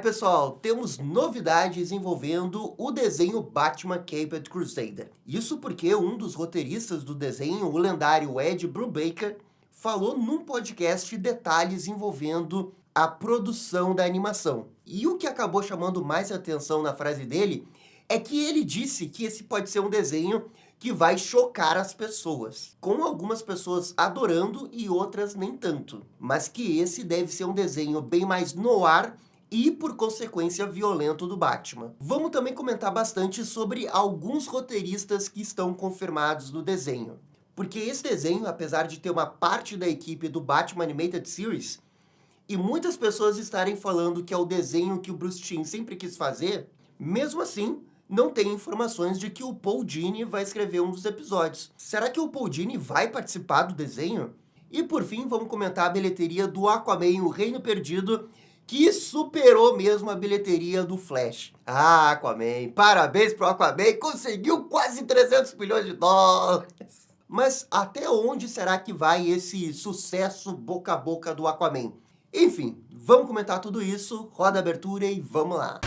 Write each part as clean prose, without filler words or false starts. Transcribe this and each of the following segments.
Pessoal, temos novidades envolvendo o desenho Batman Caped Crusader. Isso porque um dos roteiristas do desenho, o lendário Ed Brubaker, falou num podcast detalhes envolvendo a produção da animação. E o que acabou chamando mais atenção na frase dele é que ele disse que esse pode ser um desenho que vai chocar as pessoas, com algumas pessoas adorando e outras nem tanto, mas que esse deve ser um desenho bem mais noir e, por consequência, violento do Batman. Vamos também comentar bastante sobre alguns roteiristas que estão confirmados no desenho, porque esse desenho, apesar de ter uma parte da equipe do Batman Animated Series, e muitas pessoas estarem falando que é o desenho que o Bruce Timm sempre quis fazer, mesmo assim, não tem informações de que o Paul Dini vai escrever um dos episódios. Será que o Paul Dini vai participar do desenho? E por fim, vamos comentar a bilheteria do Aquaman, o Reino Perdido, que superou mesmo a bilheteria do Flash. Ah, Aquaman, parabéns pro Aquaman, conseguiu quase 300 milhões de dólares. Mas até onde será que vai esse sucesso boca a boca do Aquaman? Enfim, vamos comentar tudo isso, roda a abertura e vamos lá.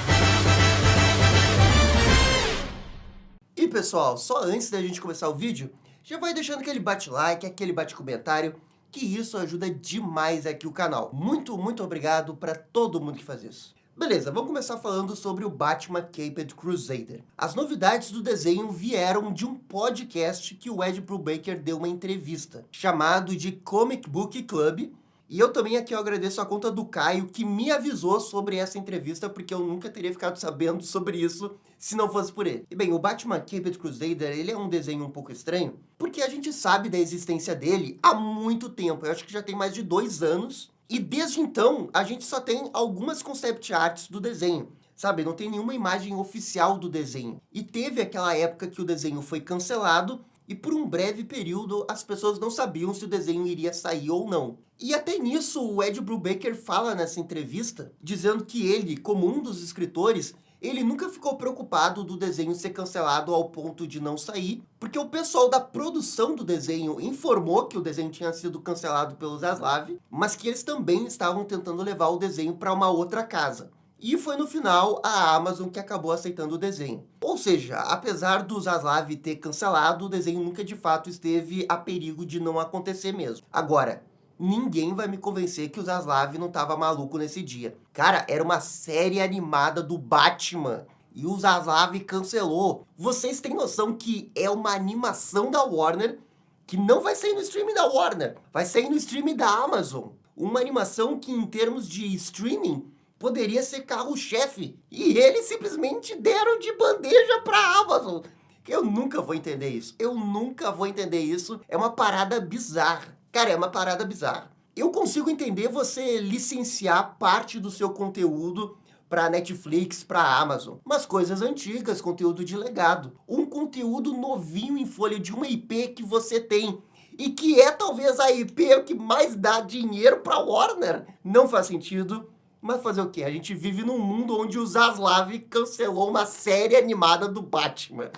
E pessoal, só antes da gente começar o vídeo, já vai deixando aquele bate-like, aquele bate-comentário, que isso ajuda demais aqui o canal. Muito obrigado para todo mundo que faz isso. Beleza, vamos começar falando sobre o Batman Caped Crusader. As novidades do desenho vieram de um podcast que o Ed Brubaker deu uma entrevista, chamado de Comic Book Club. E eu também aqui agradeço a conta do Caio, que me avisou sobre essa entrevista, porque eu nunca teria ficado sabendo sobre isso se não fosse por ele. E bem, o Batman Caped Crusader, ele é um desenho um pouco estranho, porque a gente sabe da existência dele há muito tempo. Eu acho que já tem mais de 2 anos. E desde então, a gente só tem algumas concept arts do desenho. Sabe, não tem nenhuma imagem oficial do desenho. E teve aquela época que o desenho foi cancelado, e por um breve período as pessoas não sabiam se o desenho iria sair ou não. E até nisso o Ed Brubaker fala nessa entrevista, dizendo que ele, como um dos escritores, ele nunca ficou preocupado do desenho ser cancelado ao ponto de não sair, porque o pessoal da produção do desenho informou que o desenho tinha sido cancelado pelo Zaslav, mas que eles também estavam tentando levar o desenho para uma outra casa. E foi no final a Amazon que acabou aceitando o desenho. Ou seja, apesar do Zaslav ter cancelado, o desenho nunca de fato esteve a perigo de não acontecer mesmo. Agora, ninguém vai me convencer que o Zaslav não estava maluco nesse dia. Cara, era uma série animada do Batman e o Zaslav cancelou. Vocês têm noção que é uma animação da Warner que não vai sair no streaming da Warner, vai sair no streaming da Amazon. Uma animação que, em termos de streaming, poderia ser carro-chefe, e eles simplesmente deram de bandeja para a Amazon. Eu nunca vou entender isso. Eu nunca vou entender isso. É uma parada bizarra. Cara, é uma parada bizarra. Eu consigo entender você licenciar parte do seu conteúdo para Netflix, para Amazon. Mas coisas antigas, conteúdo de legado. Um conteúdo novinho em folha de uma IP que você tem. E que é talvez a IP que mais dá dinheiro para Warner. Não faz sentido. Mas fazer o quê? A gente vive num mundo onde o Zaslav cancelou uma série animada do Batman.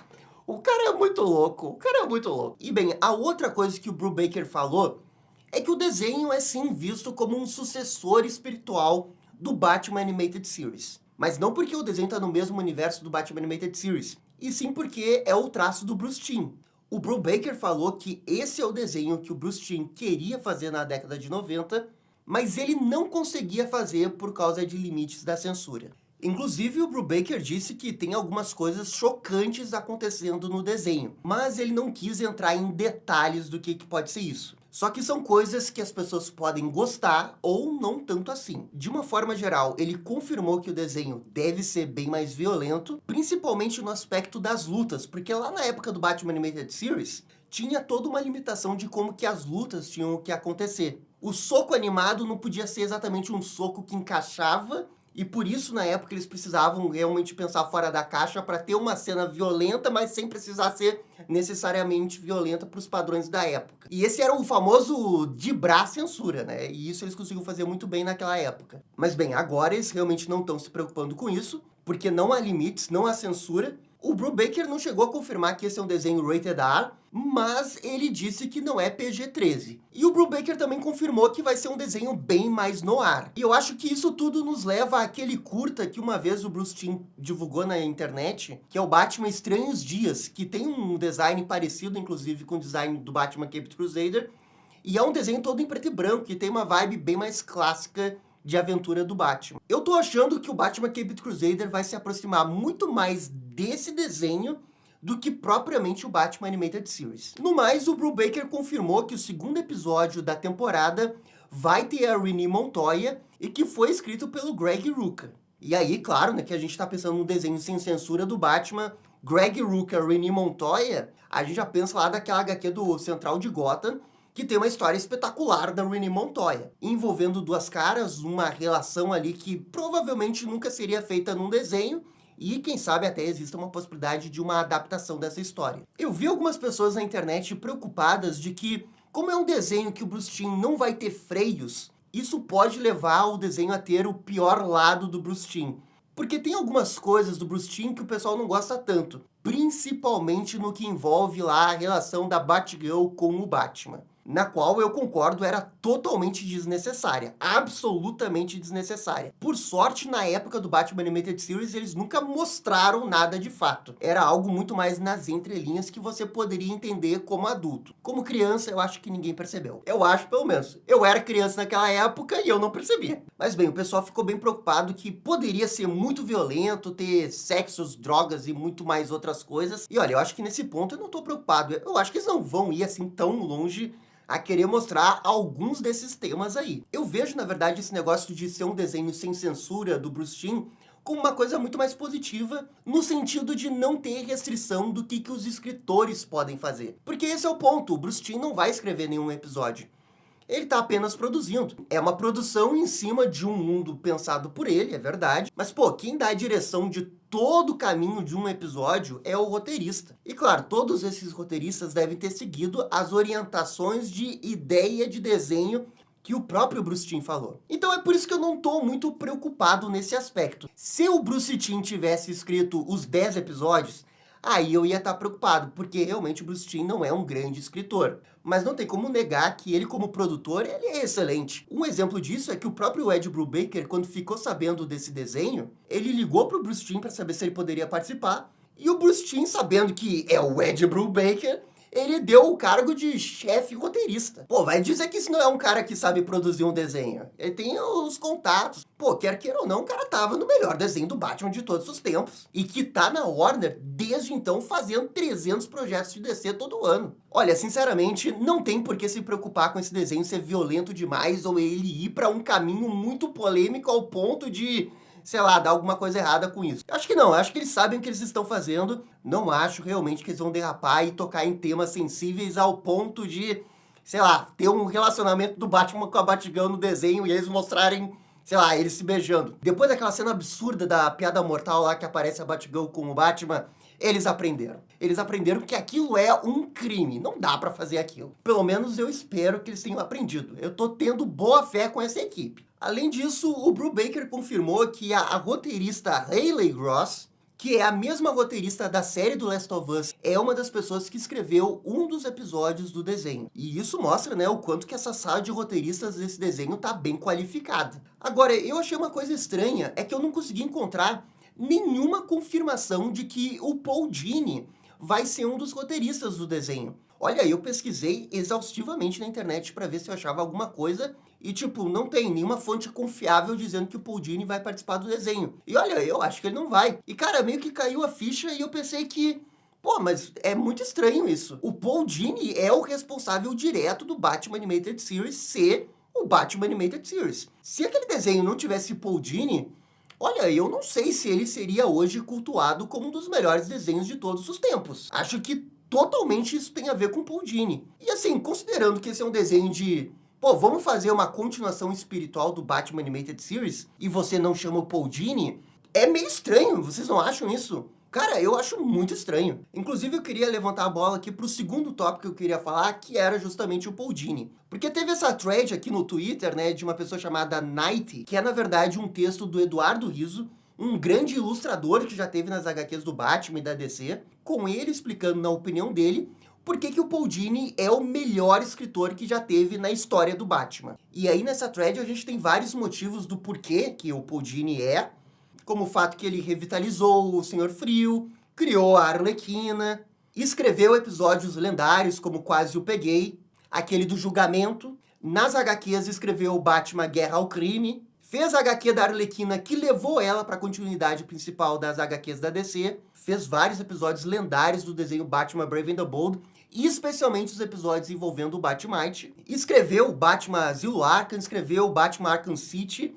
O cara é muito louco, o cara é muito louco. E bem, a outra coisa que o Brubaker falou é que o desenho é sim visto como um sucessor espiritual do Batman Animated Series. Mas não porque o desenho está no mesmo universo do Batman Animated Series, e sim porque é o traço do Bruce Timm. O Brubaker falou que esse é o desenho que o Bruce Timm queria fazer na década de 90, mas ele não conseguia fazer por causa de limites da censura. Inclusive, o Brubaker disse que tem algumas coisas chocantes acontecendo no desenho, mas ele não quis entrar em detalhes do que pode ser isso. Só que são coisas que as pessoas podem gostar ou não tanto assim. De uma forma geral, ele confirmou que o desenho deve ser bem mais violento, principalmente no aspecto das lutas, porque lá na época do Batman Animated Series, tinha toda uma limitação de como que as lutas tinham que acontecer. O soco animado não podia ser exatamente um soco que encaixava, e por isso, na época, eles precisavam realmente pensar fora da caixa para ter uma cena violenta, mas sem precisar ser necessariamente violenta para os padrões da época. E esse era o famoso dibrar censura, né? E isso eles conseguiam fazer muito bem naquela época. Mas bem, agora eles realmente não estão se preocupando com isso, porque não há limites, não há censura. O Brubaker não chegou a confirmar que esse é um desenho rated R, mas ele disse que não é PG-13. E o Brubaker também confirmou que vai ser um desenho bem mais noir. E eu acho que isso tudo nos leva àquele curta que uma vez o Bruce Timm divulgou na internet, que é o Batman Estranhos Dias, que tem um design parecido, inclusive, com o design do Batman Caped Crusader, e é um desenho todo em preto e branco, que tem uma vibe bem mais clássica de aventura do Batman. Eu tô achando que o Batman Caped Crusader vai se aproximar muito mais desse desenho do que propriamente o Batman Animated Series. No mais, o Brubaker confirmou que o segundo episódio da temporada vai ter a Renee Montoya e que foi escrito pelo Greg Rucka. E aí, claro, né, que a gente tá pensando num desenho sem censura do Batman, Greg Rucka, Renee Montoya, a gente já pensa lá daquela HQ do Central de Gotham, que tem uma história espetacular da Renee Montoya, envolvendo duas caras, uma relação ali que provavelmente nunca seria feita num desenho, e quem sabe até exista uma possibilidade de uma adaptação dessa história. Eu vi algumas pessoas na internet preocupadas de que, como é um desenho que o Bruce Timm não vai ter freios, isso pode levar o desenho a ter o pior lado do Bruce Timm. Porque tem algumas coisas do Bruce Timm que o pessoal não gosta tanto, principalmente no que envolve lá a relação da Batgirl com o Batman, na qual eu concordo era totalmente desnecessária, absolutamente desnecessária. Por sorte, na época do Batman Animated Series, eles nunca mostraram nada de fato. Era algo muito mais nas entrelinhas que você poderia entender como adulto. Como criança, eu acho que ninguém percebeu. Eu acho, pelo menos. Eu era criança naquela época e eu não percebia. Mas bem, o pessoal ficou bem preocupado que poderia ser muito violento, ter sexos, drogas e muito mais outras coisas. E olha, eu acho que nesse ponto eu não tô preocupado. Eu acho que eles não vão ir assim tão longe a querer mostrar alguns desses temas aí. Eu vejo, na verdade, esse negócio de ser um desenho sem censura do Bruce Timm como uma coisa muito mais positiva, no sentido de não ter restrição do que os escritores podem fazer. Porque esse é o ponto, o Bruce Timm não vai escrever nenhum episódio. Ele está apenas produzindo. É uma produção em cima de um mundo pensado por ele, é verdade. Mas, pô, quem dá a direção de todo o caminho de um episódio é o roteirista. E, claro, todos esses roteiristas devem ter seguido as orientações de ideia de desenho que o próprio Bruce Timm falou. Então é por isso que eu não estou muito preocupado nesse aspecto. Se o Bruce Timm tivesse escrito os 10 episódios, aí eu ia estar preocupado, porque realmente o Bruce Timm não é um grande escritor. Mas não tem como negar que ele, como produtor, ele é excelente. Um exemplo disso é que o próprio Ed Brubaker, quando ficou sabendo desse desenho, ele ligou para o Bruce Timm para saber se ele poderia participar, e o Bruce Timm, sabendo que é o Ed Brubaker, ele deu o cargo de chefe roteirista. Pô, vai dizer que isso não é um cara que sabe produzir um desenho. Ele tem os contatos. Pô, quer queira ou não, o cara tava no melhor desenho do Batman de todos os tempos. E que tá na Warner desde então fazendo 300 projetos de DC todo ano. Olha, sinceramente, não tem por que se preocupar com esse desenho ser violento demais ou ele ir pra um caminho muito polêmico ao ponto de, sei lá, dar alguma coisa errada com isso. Eu acho que não, eu acho que eles sabem o que eles estão fazendo. Não acho realmente que eles vão derrapar e tocar em temas sensíveis ao ponto de, sei lá, ter um relacionamento do Batman com a Batgirl no desenho e eles mostrarem, sei lá, eles se beijando. Depois daquela cena absurda da piada mortal lá que aparece a Batgirl com o Batman, eles aprenderam. Eles aprenderam que aquilo é um crime. Não dá pra fazer aquilo. Pelo menos eu espero que eles tenham aprendido. Eu tô tendo boa fé com essa equipe. Além disso, o Brubaker confirmou que a roteirista Hayley Gross, que é a mesma roteirista da série do Last of Us, é uma das pessoas que escreveu um dos episódios do desenho. E isso mostra, né, o quanto que essa sala de roteiristas desse desenho tá bem qualificada. Agora, eu achei uma coisa estranha, é que eu não consegui encontrar nenhuma confirmação de que o Paul Dini vai ser um dos roteiristas do desenho. Olha, eu pesquisei exaustivamente na internet para ver se eu achava alguma coisa e, tipo, não tem nenhuma fonte confiável dizendo que o Paul Dini vai participar do desenho. E olha, eu acho que ele não vai. E, cara, meio que caiu a ficha e eu pensei que, pô, mas é muito estranho isso. O Paul Dini é o responsável direto do Batman Animated Series ser o Batman Animated Series. Se aquele desenho não tivesse Paul Dini, olha, eu não sei se ele seria hoje cultuado como um dos melhores desenhos de todos os tempos. Acho que totalmente isso tem a ver com Paul Dini. E assim, considerando que esse é um desenho de, pô, vamos fazer uma continuação espiritual do Batman Animated Series e você não chama o Paul Dini, é meio estranho, vocês não acham isso? Cara, eu acho muito estranho. Inclusive, eu queria levantar a bola aqui pro segundo tópico que eu queria falar, que era justamente o Paul Dini. Porque teve essa thread aqui no Twitter, né, de uma pessoa chamada Night, que é, na verdade, um texto do Eduardo Rizzo, um grande ilustrador que já teve nas HQs do Batman e da DC, com ele explicando, na opinião dele, por que o Paul Dini é o melhor escritor que já teve na história do Batman. E aí nessa thread a gente tem vários motivos do porquê que o Paul Dini é, como o fato que ele revitalizou o Senhor Frio, criou a Arlequina, escreveu episódios lendários como Quase o Peguei, aquele do julgamento, nas HQs escreveu Batman Guerra ao Crime, fez a HQ da Arlequina que levou ela para a continuidade principal das HQs da DC, fez vários episódios lendários do desenho Batman Brave and the Bold, e especialmente os episódios envolvendo o Batmite. Escreveu o Batman Asilo Arkham, escreveu o Batman Arkham City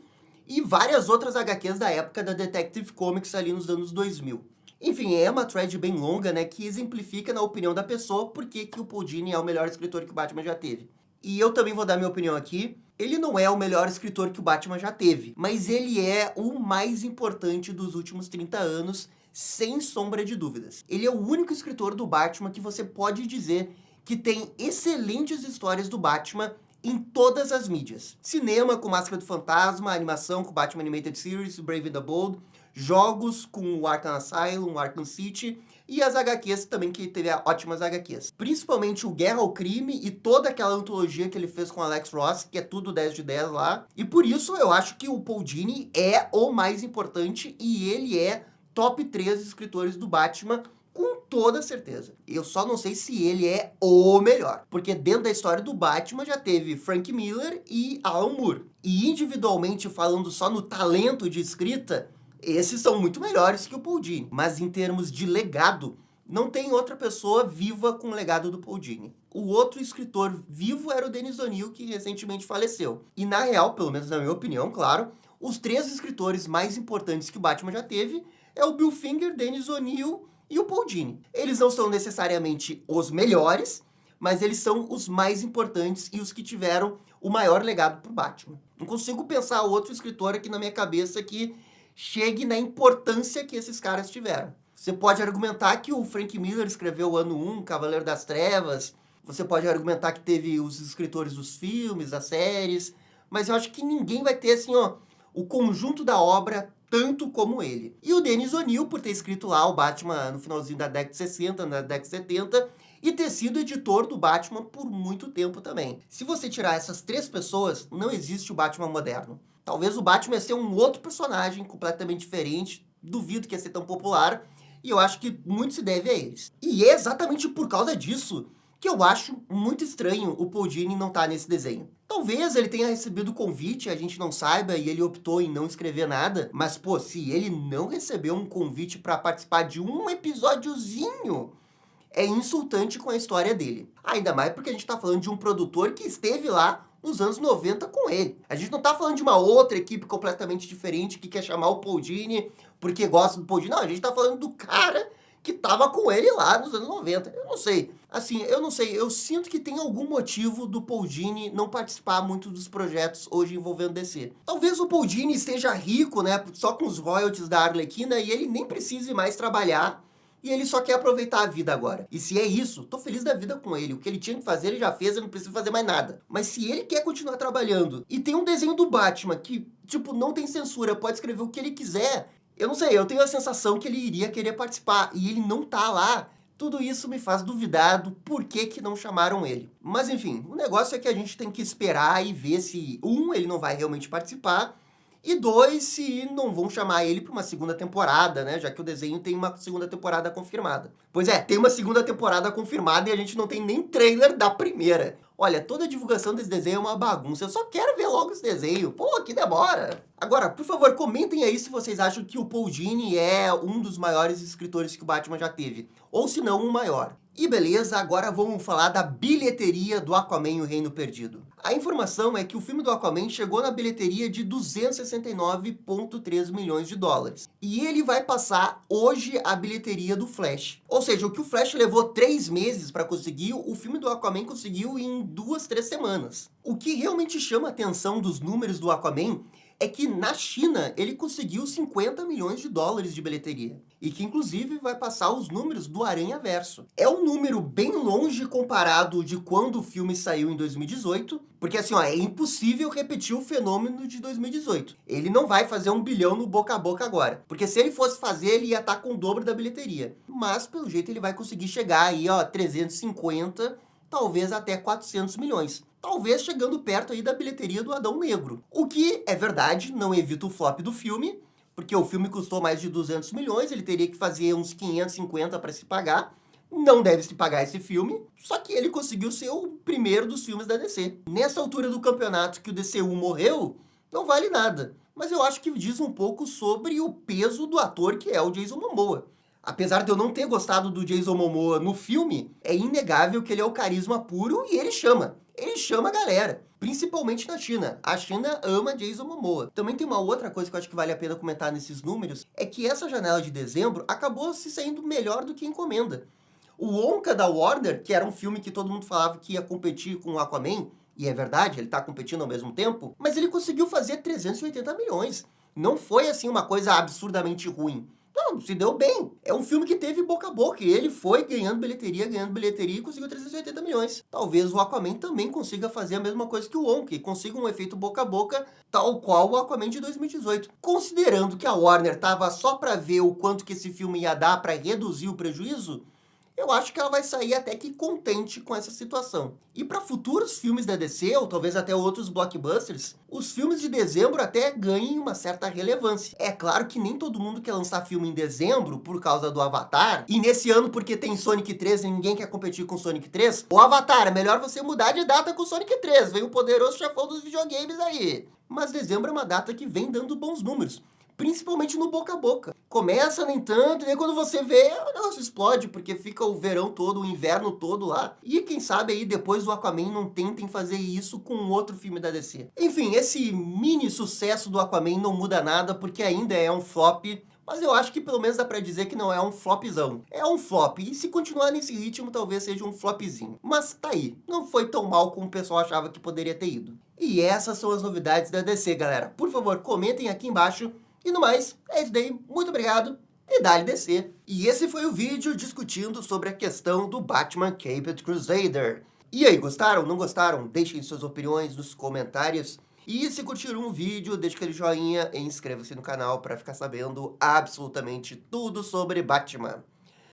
e várias outras HQs da época da Detective Comics ali nos anos 2000. Enfim, é uma thread bem longa, né, que exemplifica na opinião da pessoa por que o Paul Dini é o melhor escritor que o Batman já teve. E eu também vou dar minha opinião aqui. Ele não é o melhor escritor que o Batman já teve, mas ele é o mais importante dos últimos 30 anos, sem sombra de dúvidas. Ele é o único escritor do Batman que você pode dizer que tem excelentes histórias do Batman em todas as mídias. Cinema com Máscara do Fantasma, animação com Batman Animated Series, Brave and the Bold, jogos com o Arkham Asylum, Arkham City, e as HQs também, que teve ótimas HQs. Principalmente o Guerra ao Crime e toda aquela antologia que ele fez com Alex Ross, que é tudo 10 de 10 lá. E por isso eu acho que o Paul Dini é o mais importante e ele é top 3 escritores do Batman, com toda certeza. Eu só não sei se ele é o melhor, porque dentro da história do Batman já teve Frank Miller e Alan Moore. E individualmente, falando só no talento de escrita, esses são muito melhores que o Paul Dini. Mas em termos de legado, não tem outra pessoa viva com o legado do Paul Dini. O outro escritor vivo era o Dennis O'Neil, que recentemente faleceu. E na real, pelo menos na minha opinião, claro, os 3 escritores mais importantes que o Batman já teve é o Bill Finger, Dennis O'Neil e o Paul Dini. Eles não são necessariamente os melhores, mas eles são os mais importantes e os que tiveram o maior legado pro Batman. Não consigo pensar outro escritor aqui na minha cabeça que chegue na importância que esses caras tiveram. Você pode argumentar que o Frank Miller escreveu o Ano 1, Cavaleiro das Trevas, você pode argumentar que teve os escritores dos filmes, das séries, mas eu acho que ninguém vai ter, assim, ó, o conjunto da obra tanto como ele. E o Dennis O'Neil, por ter escrito lá o Batman no finalzinho da década de 60, na década de 70, e ter sido editor do Batman por muito tempo também. Se você tirar essas 3 pessoas, não existe o Batman moderno. Talvez o Batman ia ser um outro personagem completamente diferente, duvido que ia ser tão popular, e eu acho que muito se deve a eles. E é exatamente por causa disso que eu acho muito estranho o Paul Dini não estar nesse desenho. Talvez ele tenha recebido o convite, a gente não saiba, e ele optou em não escrever nada, mas, pô, se ele não recebeu um convite para participar de um episódiozinho, é insultante com a história dele. Ainda mais porque a gente tá falando de um produtor que esteve lá nos anos 90 com ele. A gente não tá falando de uma outra equipe completamente diferente que quer chamar o Paul Dini porque gosta do Paul Dini. Não, a gente tá falando do cara que tava com ele lá nos anos 90. Eu não sei. Assim, eu não sei. Eu sinto que tem algum motivo do Paul Dini não participar muito dos projetos hoje envolvendo DC. Talvez o Paul Dini esteja rico, né, só com os royalties da Arlequina e ele nem precise mais trabalhar. E ele só quer aproveitar a vida agora. E se é isso, tô feliz da vida com ele. O que ele tinha que fazer, ele já fez, ele não precisa fazer mais nada. Mas se ele quer continuar trabalhando e tem um desenho do Batman que, tipo, não tem censura, pode escrever o que ele quiser, eu não sei, eu tenho a sensação que ele iria querer participar e ele não tá lá. Tudo isso me faz duvidar do porquê que não chamaram ele. Mas enfim, o negócio é que a gente tem que esperar e ver se, ele não vai realmente participar, e 2, se não vão chamar ele para uma segunda temporada, né? Já que o desenho tem uma segunda temporada confirmada. Pois é, tem uma segunda temporada confirmada e a gente não tem nem trailer da primeira. Olha, toda a divulgação desse desenho é uma bagunça. Eu só quero ver logo esse desenho. Pô, que demora! Agora, por favor, comentem aí se vocês acham que o Paul Dini é um dos maiores escritores que o Batman já teve. Ou se não, o maior. E beleza, agora vamos falar da bilheteria do Aquaman e o Reino Perdido. A informação é que o filme do Aquaman chegou na bilheteria de 269,3 milhões de dólares. E ele vai passar hoje a bilheteria do Flash. Ou seja, o que o Flash levou 3 meses para conseguir, o filme do Aquaman conseguiu em 2, 3 semanas. O que realmente chama a atenção dos números do Aquaman é que na China ele conseguiu 50 milhões de dólares de bilheteria. E que inclusive vai passar os números do Aranhaverso. É um número bem longe comparado de quando o filme saiu em 2018, Porque assim, ó, é impossível repetir o fenômeno de 2018. Ele não vai fazer 1 bilhão no boca a boca agora. Porque se ele fosse fazer, ele ia estar com o dobro da bilheteria. Mas, pelo jeito, ele vai conseguir chegar aí, ó, 350, talvez até 400 milhões. Talvez chegando perto aí da bilheteria do Adão Negro. O que, é verdade, não evita o flop do filme, porque o filme custou mais de 200 milhões, ele teria que fazer uns 550 para se pagar. Não deve se pagar esse filme, só que ele conseguiu ser o primeiro dos filmes da DC. Nessa altura do campeonato que o DCU morreu, não vale nada. Mas eu acho que diz um pouco sobre o peso do ator que é o Jason Momoa. Apesar de eu não ter gostado do Jason Momoa no filme, é inegável que ele é o carisma puro e ele chama. Ele chama a galera, principalmente na China. A China ama Jason Momoa. Também tem uma outra coisa que eu acho que vale a pena comentar nesses números, é que essa janela de dezembro acabou se saindo melhor do que encomenda. O Wonka da Warner, que era um filme que todo mundo falava que ia competir com o Aquaman, e é verdade, ele tá competindo ao mesmo tempo, mas ele conseguiu fazer 380 milhões. Não foi, assim, uma coisa absurdamente ruim. Não, se deu bem. É um filme que teve boca a boca, e ele foi ganhando bilheteria e conseguiu 380 milhões. Talvez o Aquaman também consiga fazer a mesma coisa que o Wonka, e consiga um efeito boca a boca, tal qual o Aquaman de 2018. Considerando que a Warner tava só pra ver o quanto que esse filme ia dar pra reduzir o prejuízo, eu acho que ela vai sair até que contente com essa situação. E para futuros filmes da DC, ou talvez até outros blockbusters, os filmes de dezembro até ganhem uma certa relevância. É claro que nem todo mundo quer lançar filme em dezembro por causa do Avatar, e nesse ano porque tem Sonic 3 e ninguém quer competir com Sonic 3, o Avatar, é melhor você mudar de data com Sonic 3, vem o poderoso chefão dos videogames aí. Mas dezembro é uma data que vem dando bons números, principalmente no boca a boca. Começa nem tanto, e aí quando você vê, o negócio explode, porque fica o verão todo, o inverno todo lá. E quem sabe aí depois do Aquaman não tentem fazer isso com outro filme da DC. Enfim, esse mini sucesso do Aquaman não muda nada, porque ainda é um flop, mas eu acho que pelo menos dá pra dizer que não é um flopzão. É um flop, e se continuar nesse ritmo, talvez seja um flopzinho. Mas tá aí, não foi tão mal como o pessoal achava que poderia ter ido. E essas são as novidades da DC, galera. Por favor, comentem aqui embaixo. E no mais, é isso daí, muito obrigado e dá-lhe DC. E esse foi o vídeo discutindo sobre a questão do Batman Caped Crusader. E aí, gostaram? Não gostaram? Deixem suas opiniões nos comentários. E se curtiram o vídeo, deixe aquele joinha e inscreva-se no canal para ficar sabendo absolutamente tudo sobre Batman.